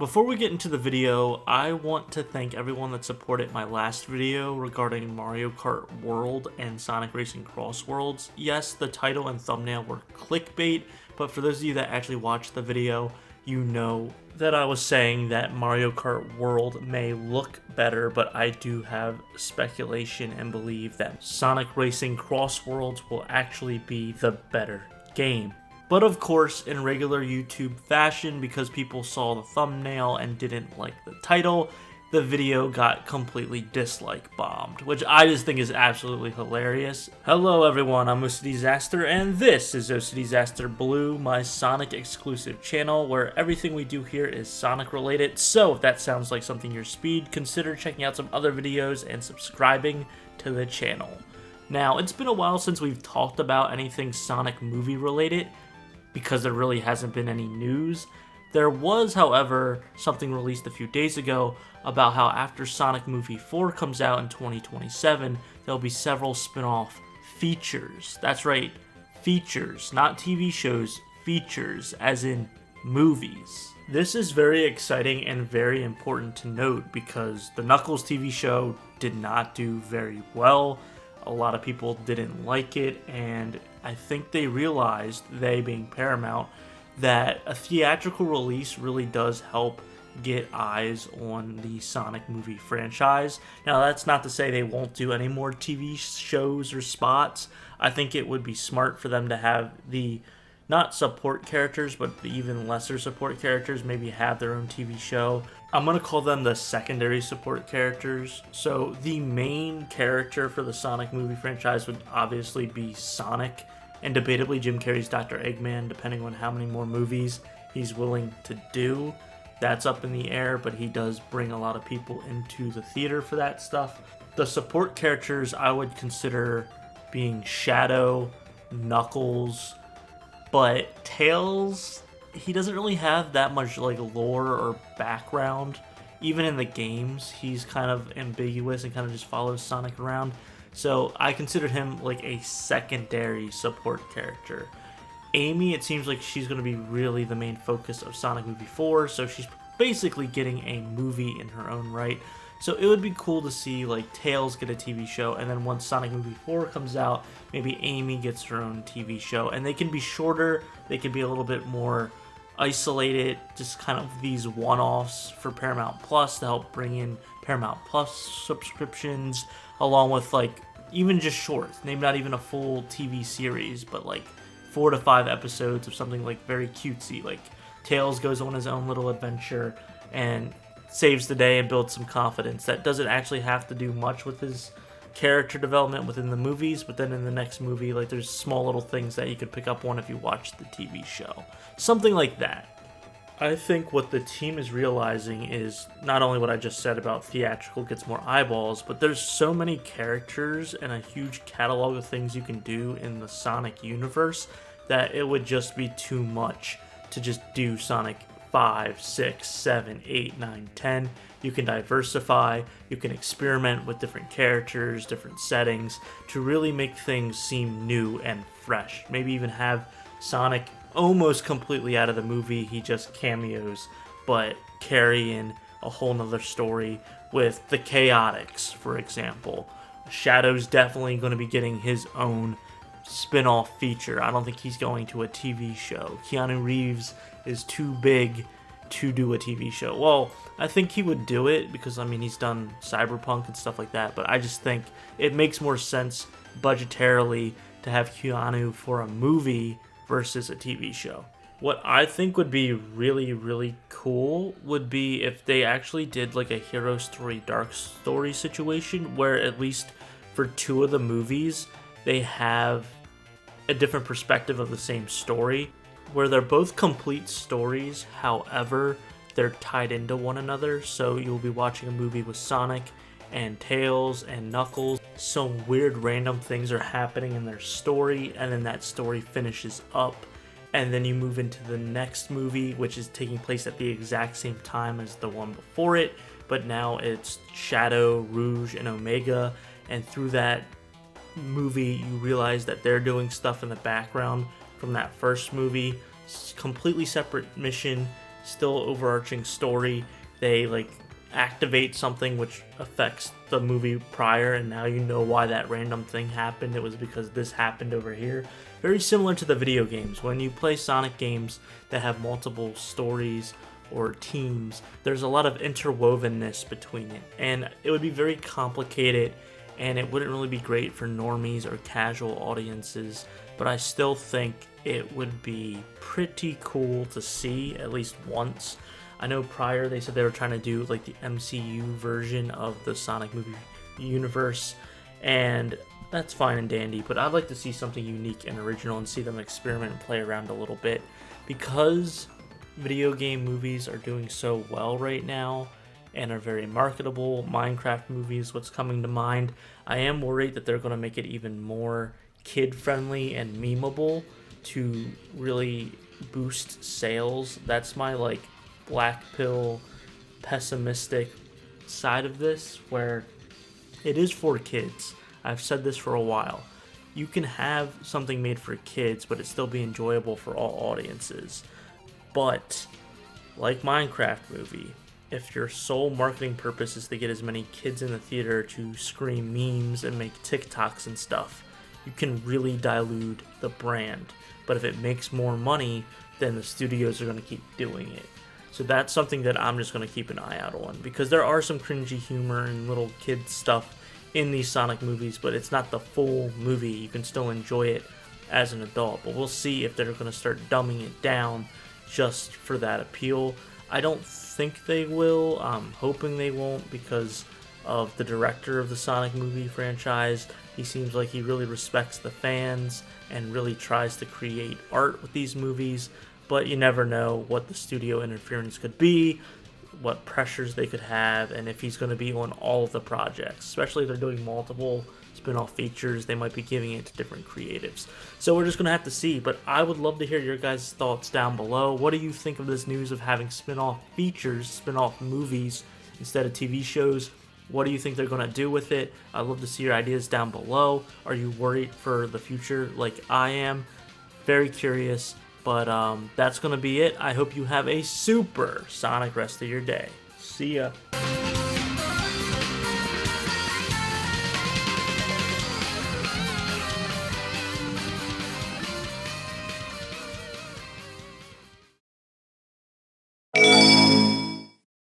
Before we get into the video, I want to thank everyone that supported my last video regarding Mario Kart World and Sonic Racing Cross Worlds. Yes, the title and thumbnail were clickbait, but for those of you that actually watched the video, you know that I was saying that Mario Kart World may look better, but I do have speculation and believe that Sonic Racing Cross Worlds will actually be the better game. But of course, in regular YouTube fashion, because people saw the thumbnail and didn't like the title, the video got completely dislike bombed, which I just think is absolutely hilarious. Hello everyone, I'm OCDsaster, and this is OCDsaster Blue, my Sonic exclusive channel, where everything we do here is Sonic related. So if that sounds like something your speed, consider checking out some other videos and subscribing to the channel. Now, it's been a while since we've talked about anything Sonic movie related, because there really hasn't been any news. There was, however, something released a few days ago about how after Sonic Movie 4 comes out in 2027, there'll be several spin-off features. That's right, features, not TV shows, features, as in movies. This is very exciting and very important to note because the Knuckles TV show did not do very well. A lot of people didn't like it, and I think they realized, they being Paramount, that a theatrical release really does help get eyes on the Sonic movie franchise. Now, that's not to say they won't do any more TV shows or spots. I think it would be smart for them to have the, not support characters, but the even lesser support characters maybe have their own TV show. I'm going to call them the secondary support characters. So the main character for the Sonic movie franchise would obviously be Sonic, and debatably Jim Carrey's Dr. Eggman, depending on how many more movies he's willing to do. That's up in the air, but he does bring a lot of people into the theater for that stuff. The support characters I would consider being Shadow, Knuckles, but Tails, he doesn't really have that much like lore or background. Even in the games, he's kind of ambiguous and kind of just follows Sonic around. So I considered him like a secondary support character. Amy, it seems like she's going to be really the main focus of Sonic Movie 4, so she's basically getting a movie in her own right. So it would be cool to see like Tails get a TV show, and then once Sonic Movie 4 comes out, maybe Amy gets her own TV show. And they can be shorter, they can be a little bit more isolated, just kind of these one-offs for Paramount Plus to help bring in Paramount Plus subscriptions, along with like even just shorts, maybe not even a full TV series, but like 4 to 5 episodes of something like very cutesy, like Tails goes on his own little adventure and saves the day and builds some confidence. That doesn't actually have to do much with his character development within the movies, but then in the next movie, like there's small little things that you could pick up on if you watch the TV show. Something like that. I think what the team is realizing is not only what I just said about theatrical gets more eyeballs, but there's so many characters and a huge catalog of things you can do in the Sonic universe that it would just be too much to just do Sonic 5, 6, 7, 8, 9, 10. You can diversify, you can experiment with different characters, different settings, to really make things seem new and fresh. Maybe even have Sonic almost completely out of the movie, he just cameos, but carry in a whole nother story with the Chaotix, for example. Shadow's definitely going to be getting his own spin-off feature. I don't think he's going to a TV show. Keanu Reeves is too big to do a TV show. Well, I think he would do it because, I mean, he's done Cyberpunk and stuff like that, but I just think it makes more sense budgetarily to have Keanu for a movie versus a TV show. What I think would be really, really cool would be if they actually did like a hero story, dark story situation where at least for 2 of the movies, they have a different perspective of the same story, where they're both complete stories, however, they're tied into one another. So you'll be watching a movie with Sonic and Tails and Knuckles. Some weird random things are happening in their story, and then that story finishes up. And then you move into the next movie, which is taking place at the exact same time as the one before it, but now it's Shadow, Rouge, and Omega. And through that movie, you realize that they're doing stuff in the background from that first movie. It's a completely separate mission. still overarching story. They like activate something which affects the movie prior, and now you know why that random thing happened. It was because this happened over here. Very similar to the video games. When you play Sonic games that have multiple stories or teams, there's a lot of interwovenness between it, and it would be very complicated, and it wouldn't really be great for normies or casual audiences, but I still think it would be pretty cool to see at least once. I know prior they said they were trying to do like the MCU version of the Sonic movie universe, and that's fine and dandy, but I'd like to see something unique and original and see them experiment and play around a little bit. Because video game movies are doing so well right now and are very marketable, Minecraft movies, what's coming to mind, I am worried that they're going to make it even more kid-friendly and memeable to really boost sales. That's my like black pill pessimistic side of this, where it is for kids. I've said this for a while. You can have something made for kids, but it still be enjoyable for all audiences. But like Minecraft movie, if your sole marketing purpose is to get as many kids in the theater to scream memes and make TikToks and stuff, you can really dilute the brand. But if it makes more money, then the studios are going to keep doing it. So that's something that I'm just going to keep an eye out on, because there are some cringy humor and little kid stuff in these Sonic movies, but it's not the full movie. You can still enjoy it as an adult, but we'll see if they're going to start dumbing it down just for that appeal. I don't think they will. I'm hoping they won't, because of the director of the Sonic movie franchise. He seems like he really respects the fans and really tries to create art with these movies, but you never know what the studio interference could be, what pressures they could have, and if he's going to be on all of the projects. Especially if they're doing multiple spin-off features, they might be giving it to different creatives. So we're just going to have to see, but I would love to hear your guys' thoughts down below. What do you think of this news of having spin-off features, spin-off movies instead of TV shows? What do you think they're going to do with it? I'd love to see your ideas down below. Are you worried for the future like I am? Very curious. But that's going to be it. I hope you have a super Sonic rest of your day. See ya.